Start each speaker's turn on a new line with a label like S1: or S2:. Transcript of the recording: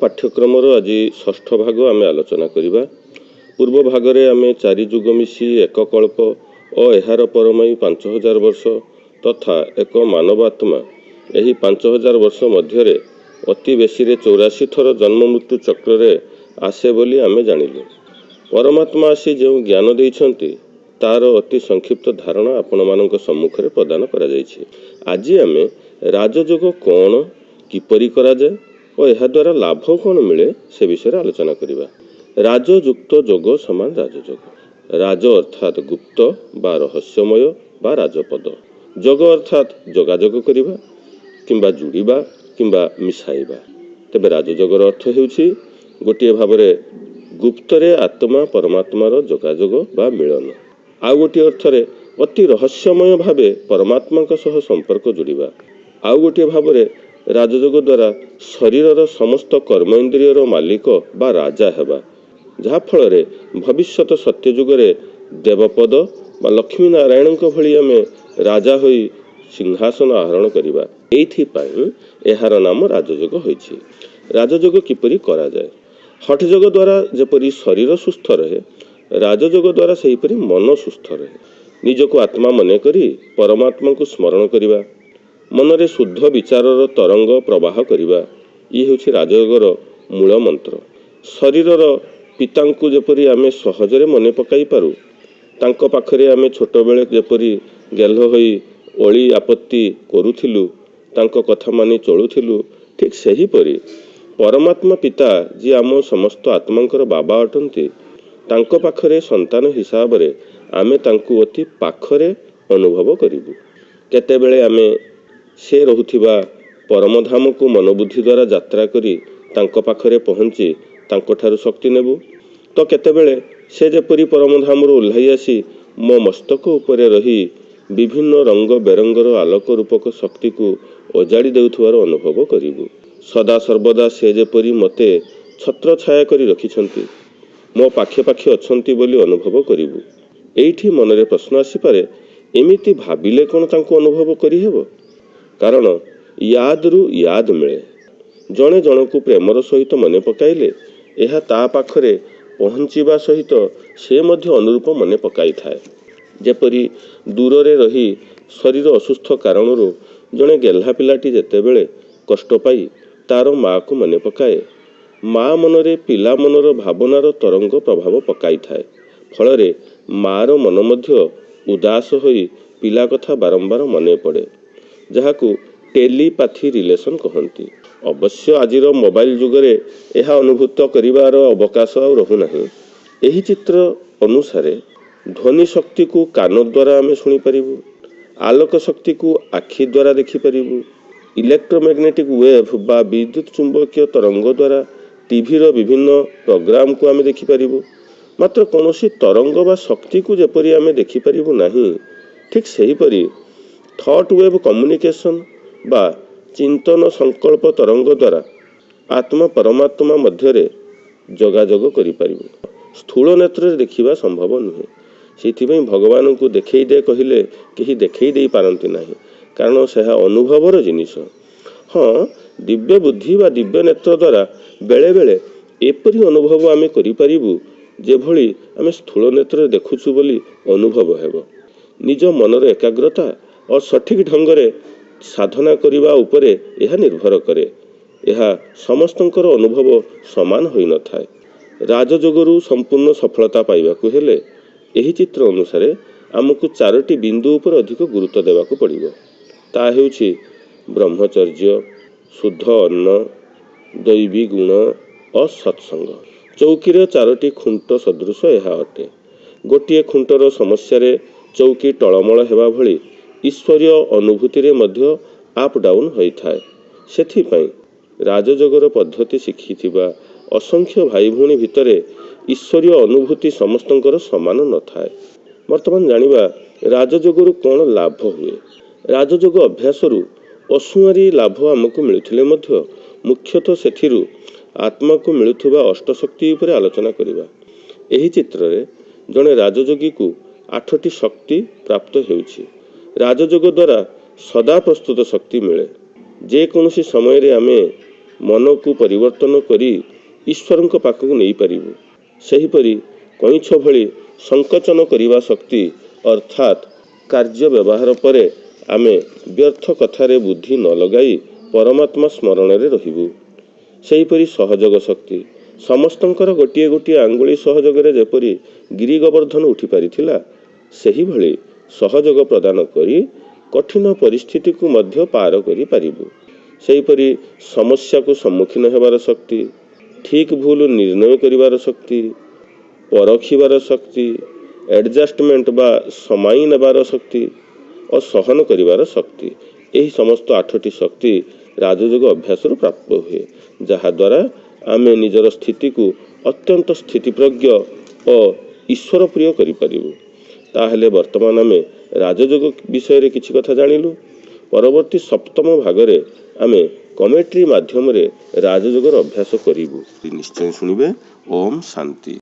S1: ପାଠ୍ୟକ୍ରମର ଆଜି ଷଷ୍ଠ ଭାଗ ଆମେ ଆଲୋଚନା କରିବା। ପୂର୍ବ ଭାଗରେ ଆମେ 4 ଯୁଗ ମିଶି ଏକ କଳ୍ପ ଓ ଏହାର ପରମାୟୁ 5000 ବର୍ଷ ତଥା ଏକ ମାନବାତ୍ମା ଏହି 5000 ବର୍ଷ ମଧ୍ୟରେ ଅତି ବେଶୀରେ 84 ଥର ଜନ୍ମ ମୃତ୍ୟୁ ଚକ୍ରରେ ଆସେ ବୋଲି ଆମେ ଜାଣିଲୁ। ପରମାତ୍ମା ଆସି ଯେଉଁ ଜ୍ଞାନ ଦେଇଛନ୍ତି ତାର ଅତି ସଂକ୍ଷିପ୍ତ ଧାରଣା ଆପଣମାନଙ୍କ ସମ୍ମୁଖରେ ପ୍ରଦାନ କରାଯାଇଛି। ଆଜି ଆମେ ରାଜଯୋଗ କ'ଣ, କିପରି କରାଯାଏ ଓ ଏହାଦ୍ୱାରା ଲାଭ କ'ଣ ମିଳେ ସେ ବିଷୟରେ ଆଲୋଚନା କରିବା। ରାଜଯୁକ୍ତ ଯୋଗ ସମାନ ରାଜଯୋଗ। ରାଜ ଅର୍ଥାତ୍ ଗୁପ୍ତ ବା ରହସ୍ୟମୟ ବା ରାଜପଦ। ଯୋଗ ଅର୍ଥାତ୍ ଯୋଗାଯୋଗ କରିବା କିମ୍ବା ଯୋଡ଼ିବା କିମ୍ବା ମିଶାଇବା। ତେବେ ରାଜଯୋଗର ଅର୍ଥ ହେଉଛି ଗୋଟିଏ ଭାବରେ ଗୁପ୍ତରେ ଆତ୍ମା ପରମାତ୍ମାର ଯୋଗାଯୋଗ ବା ମିଳନ। ଆଉ ଗୋଟିଏ ଅର୍ଥରେ ଅତି ରହସ୍ୟମୟ ଭାବେ ପରମାତ୍ମାଙ୍କ ସହ ସମ୍ପର୍କ ଯୋଡ଼ିବା। ଆଉ ଗୋଟିଏ ଭାବରେ ରାଜଯୋଗ ଦ୍ୱାରା ଶରୀରର ସମସ୍ତ କର୍ମ ଇନ୍ଦ୍ରିୟର ମାଲିକ ବା ରାଜା ହେବା, ଯାହାଫଳରେ ଭବିଷ୍ୟତ ସତ୍ୟଯୁଗରେ ଦେବପଦ ବା ଲକ୍ଷ୍ମୀ ନାରାୟଣଙ୍କ ଭଳି ଆମେ ରାଜା ହୋଇ ସିଂହାସନ ଆହରଣ କରିବା। ଏଇଥିପାଇଁ ଏହାର ନାମ ରାଜଯୋଗ ହୋଇଛି। ରାଜଯୋଗ କିପରି କରାଯାଏ? ହଠଯୋଗ ଦ୍ୱାରା ଯେପରି ଶରୀର ସୁସ୍ଥ ରହେ, ରାଜଯୋଗ ଦ୍ୱାରା ସେହିପରି ମନ ସୁସ୍ଥ ରହେ। ନିଜକୁ ଆତ୍ମା ମନେ କରି ପରମାତ୍ମାଙ୍କୁ ସ୍ମରଣ କରିବା, ମନରେ ଶୁଦ୍ଧ ବିଚାରର ତରଙ୍ଗ ପ୍ରବାହ କରିବା, ଇଏ ହେଉଛି ରାଜଯୋଗର ମୂଳ ମନ୍ତ୍ର। ଶରୀରର ପିତାଙ୍କୁ ଯେପରି ଆମେ ସହଜରେ ମନେ ପକାଇ ପାରୁ, ତାଙ୍କ ପାଖରେ ଆମେ ଛୋଟବେଳେ ଯେପରି ଗେହ୍ଲ ହୋଇ ଅଳି ଆପତ୍ତି କରୁଥିଲୁ, ତାଙ୍କ କଥା ମାନି ଚଳୁଥିଲୁ, ଠିକ୍ ସେହିପରି ପରମାତ୍ମା ପିତା ଯିଏ ଆମ ସମସ୍ତ ଆତ୍ମାଙ୍କର ବାବା ଅଟନ୍ତି, ତାଙ୍କ ପାଖରେ ସନ୍ତାନ ହିସାବରେ ଆମେ ତାଙ୍କୁ ଅତି ପାଖରେ ଅନୁଭବ କରିବୁ। କେତେବେଳେ ଆମେ ସେ ରହୁଥିବା ପରମଧାମକୁ ମନୋବୁଦ୍ଧି ଦ୍ୱାରା ଯାତ୍ରା କରି ତାଙ୍କ ପାଖରେ ପହଞ୍ଚି ତାଙ୍କଠାରୁ ଶକ୍ତି ନେବୁ, ତ କେତେବେଳେ ସେ ଯେପରି ପରମଧାମରୁ ଓହ୍ଲାଇ ଆସି ମୋ ମସ୍ତକ ଉପରେ ରହି ବିଭିନ୍ନ ରଙ୍ଗ ବେରଙ୍ଗର ଆଲୋକ ରୂପକ ଶକ୍ତିକୁ ଅଜାଡ଼ି ଦେଉଥିବାର ଅନୁଭବ କରିବୁ। ସଦାସର୍ବଦା ସେ ଯେପରି ମୋତେ ଛତ୍ରଛାୟା କରି ରଖିଛନ୍ତି, ମୋ ପାଖେ ପାଖେ ଅଛନ୍ତି ବୋଲି ଅନୁଭବ କରିବୁ। ଏଇଠି ମନରେ ପ୍ରଶ୍ନ ଆସିପାରେ, ଏମିତି ଭାବିଲେ କ'ଣ ତାଙ୍କୁ ଅନୁଭବ କରିହେବ? କାରଣ ୟାଦରୁ ୟାଦ ମିଳେ। ଜଣେ ଜଣକୁ ପ୍ରେମର ସହିତ ମନେ ପକାଇଲେ ଏହା ତା ପାଖରେ ପହଞ୍ଚିବା ସହିତ ସେ ମଧ୍ୟ ଅନୁରୂପ ମନେ ପକାଇଥାଏ। ଯେପରି ଦୂରରେ ରହି ଶରୀର ଅସୁସ୍ଥ କାରଣରୁ ଜଣେ ଗେହ୍ଲା ପିଲାଟି ଯେତେବେଳେ କଷ୍ଟ ପାଇ ତାର ମାଆକୁ ମନେ ପକାଏ, ମା ମନରେ ପିଲା ମନର ଭାବନାର ତରଙ୍ଗ ପ୍ରଭାବ ପକାଇଥାଏ। ଫଳରେ ମାର ମନ ମଧ୍ୟ ଉଦାସ ହୋଇ ପିଲା କଥା ବାରମ୍ବାର ମନେ ପଡ଼େ, ଯାହାକୁ ଟେଲିପାଥି ରିଲେସନ୍ କହନ୍ତି। ଅବଶ୍ୟ ଆଜିର ମୋବାଇଲ ଯୁଗରେ ଏହା ଅନୁଭୂତ କରିବାର ଅବକାଶ ଆଉ ରହୁନାହିଁ। ଏହି ଚିତ୍ର ଅନୁସାରେ ଧ୍ୱନି ଶକ୍ତିକୁ କାନ ଦ୍ୱାରା ଆମେ ଶୁଣିପାରିବୁ, ଆଲୋକ ଶକ୍ତିକୁ ଆଖି ଦ୍ୱାରା ଦେଖିପାରିବୁ, ଇଲେକ୍ଟ୍ରୋମ୍ୟାଗ୍ନେଟିକ୍ ୱେଭ୍ ବା ବିଦ୍ୟୁତ ଚୁମ୍ବକୀୟ ତରଙ୍ଗ ଦ୍ୱାରା ଟିଭିର ବିଭିନ୍ନ ପ୍ରୋଗ୍ରାମକୁ ଆମେ ଦେଖିପାରିବୁ। ମାତ୍ର କୌଣସି ତରଙ୍ଗ ବା ଶକ୍ତିକୁ ଯେପରି ଆମେ ଦେଖିପାରିବୁ ନାହିଁ, ଠିକ୍ ସେହିପରି ଥଟ୍ ୱେଭ୍ କମ୍ୟୁନିକେସନ୍ ବା ଚିନ୍ତନ ସଂକଳ୍ପ ତରଙ୍ଗ ଦ୍ୱାରା ଆତ୍ମା ପରମାତ୍ମା ମଧ୍ୟରେ ଯୋଗାଯୋଗ କରିପାରିବୁ। ସ୍ଥୂଳ ନେତ୍ରରେ ଦେଖିବା ସମ୍ଭବ ନୁହେଁ। ସେଥିପାଇଁ ଭଗବାନଙ୍କୁ ଦେଖେଇ ଦେ କହିଲେ କେହି ଦେଖେଇ ଦେଇପାରନ୍ତି ନାହିଁ, କାରଣ ସେହା ଅନୁଭବର ଜିନିଷ। ହଁ, ଦିବ୍ୟ ବୁଦ୍ଧି ବା ଦିବ୍ୟ ନେତ୍ର ଦ୍ୱାରା ବେଳେବେଳେ ଏପରି ଅନୁଭବ ଆମେ କରିପାରିବୁ ଯେଭଳି ଆମେ ସ୍ଥୂଳ ନେତ୍ରରେ ଦେଖୁଛୁ ବୋଲି ଅନୁଭବ ହେବ। ନିଜ ମନର ଏକାଗ୍ରତା ଓ ସଠିକ୍ ଢଙ୍ଗରେ ସାଧନା କରିବା ଉପରେ ଏହା ନିର୍ଭର କରେ। ଏହା ସମସ୍ତଙ୍କର ଅନୁଭବ ସମାନ ହୋଇନଥାଏ। ରାଜଯୋଗରୁ ସମ୍ପୂର୍ଣ୍ଣ ସଫଳତା ପାଇବାକୁ ହେଲେ ଏହି ଚିତ୍ର ଅନୁସାରେ ଆମକୁ 4ଟି ବିନ୍ଦୁ ଉପରେ ଅଧିକ ଗୁରୁତ୍ୱ ଦେବାକୁ ପଡ଼ିବ। ତାହା ହେଉଛି ବ୍ରହ୍ମଚର୍ଯ୍ୟ, ଶୁଦ୍ଧ ଅନ୍ନ, ଦୈବୀ ଗୁଣ ଓ ସତ୍ସଙ୍ଗ। ଚୌକିର 4ଟି ଖୁଣ୍ଟ ସଦୃଶ ଏହା ଅଟେ। ଗୋଟିଏ ଖୁଣ୍ଟର ସମସ୍ୟାରେ ଚୌକି ଟଳମଳ ହେବା ଭଳି ଈଶ୍ୱରୀୟ ଅନୁଭୂତିରେ ମଧ୍ୟ ଅପ୍ ଡାଉନ୍ ହୋଇଥାଏ। ସେଥିପାଇଁ ରାଜଯୋଗର ପଦ୍ଧତି ଶିଖିଥିବା ଅସଂଖ୍ୟ ଭାଇ ଭଉଣୀ ଭିତରେ ଈଶ୍ୱରୀୟ ଅନୁଭୂତି ସମସ୍ତଙ୍କର ସମାନ ନଥାଏ। ବର୍ତ୍ତମାନ ଜାଣିବା ରାଜଯୋଗରୁ କ'ଣ ଲାଭ ହୁଏ। ରାଜଯୋଗ ଅଭ୍ୟାସରୁ ଅସୁଆରୀ ଲାଭ ଆମକୁ ମିଳୁଥିଲେ ମଧ୍ୟ ମୁଖ୍ୟତଃ ସେଥିରୁ ଆତ୍ମାକୁ ମିଳୁଥିବା ଅଷ୍ଟଶକ୍ତି ଉପରେ ଆଲୋଚନା କରିବା। ଏହି ଚିତ୍ରରେ ଜଣେ ରାଜଯୋଗୀକୁ 8ଟି ଶକ୍ତି ପ୍ରାପ୍ତ ହେଉଛି। ରାଜଯୋଗ ଦ୍ୱାରା ସଦା ପ୍ରସ୍ତୁତ ଶକ୍ତି ମିଳେ। ଯେକୌଣସି ସମୟରେ ଆମେ ମନକୁ ପରିବର୍ତ୍ତନ କରି ଈଶ୍ୱରଙ୍କ ପାଖକୁ ନେଇପାରିବୁ। ସେହିପରି କଇଁଛ ଭଳି ସଂକୋଚନ କରିବା ଶକ୍ତି ଅର୍ଥାତ୍ କାର୍ଯ୍ୟ ବ୍ୟବହାର ପରେ ଆମେ ବ୍ୟର୍ଥ କଥାରେ ବୁଦ୍ଧି ନ ଲଗାଇ ପରମାତ୍ମା ସ୍ମରଣରେ ରହିବୁ। ସେହିପରି ସହଯୋଗ ଶକ୍ତି ସମସ୍ତଙ୍କର ଗୋଟିଏ ଗୋଟିଏ ଆଙ୍ଗୁଳି ସହଯୋଗରେ ଯେପରି ଗିରି ଗୋବର୍ଦ୍ଧନ ଉଠି ପାରିଥିଲା, ସେହିଭଳି ସହଯୋଗ ପ୍ରଦାନ କରି କଠିନ ପରିସ୍ଥିତିକୁ ମଧ୍ୟ ପାର କରିପାରିବୁ। ସେହିପରି ସମସ୍ୟାକୁ ସମ୍ମୁଖୀନ ହେବାର ଶକ୍ତି, ଠିକ୍ ଭୁଲ ନିର୍ଣ୍ଣୟ କରିବାର ଶକ୍ତି, ପରଖିବାର ଶକ୍ତି, ଆଡ଼ଜଷ୍ଟମେଣ୍ଟ ବା ସମାଇ ନେବାର ଶକ୍ତି ଓ ସହନ କରିବାର ଶକ୍ତି, ଏହି ସମସ୍ତ 8ଟି ଶକ୍ତି ରାଜଯୋଗ ଅଭ୍ୟାସରୁ ପ୍ରାପ୍ତ ହୁଏ, ଯାହାଦ୍ୱାରା ଆମେ ନିଜର ସ୍ଥିତିକୁ ଅତ୍ୟନ୍ତ ସ୍ଥିତିପ୍ରଜ୍ଞ ଓ ଈଶ୍ୱର ପ୍ରିୟ କରିପାରିବୁ। ତାହେଲେ ବର୍ତ୍ତମାନ ଆମେ ରାଜଯୋଗ ବିଷୟରେ କିଛି କଥା ଜାଣିଲୁ। ପରବର୍ତ୍ତୀ 7ମ ଭାଗରେ ଆମେ କମେଣ୍ଟ୍ରି ମାଧ୍ୟମରେ ରାଜଯୋଗର ଅଭ୍ୟାସ କରିବୁ। ନିଶ୍ଚୟ ଶୁଣିବେ। ଓମ୍ ଶାନ୍ତି।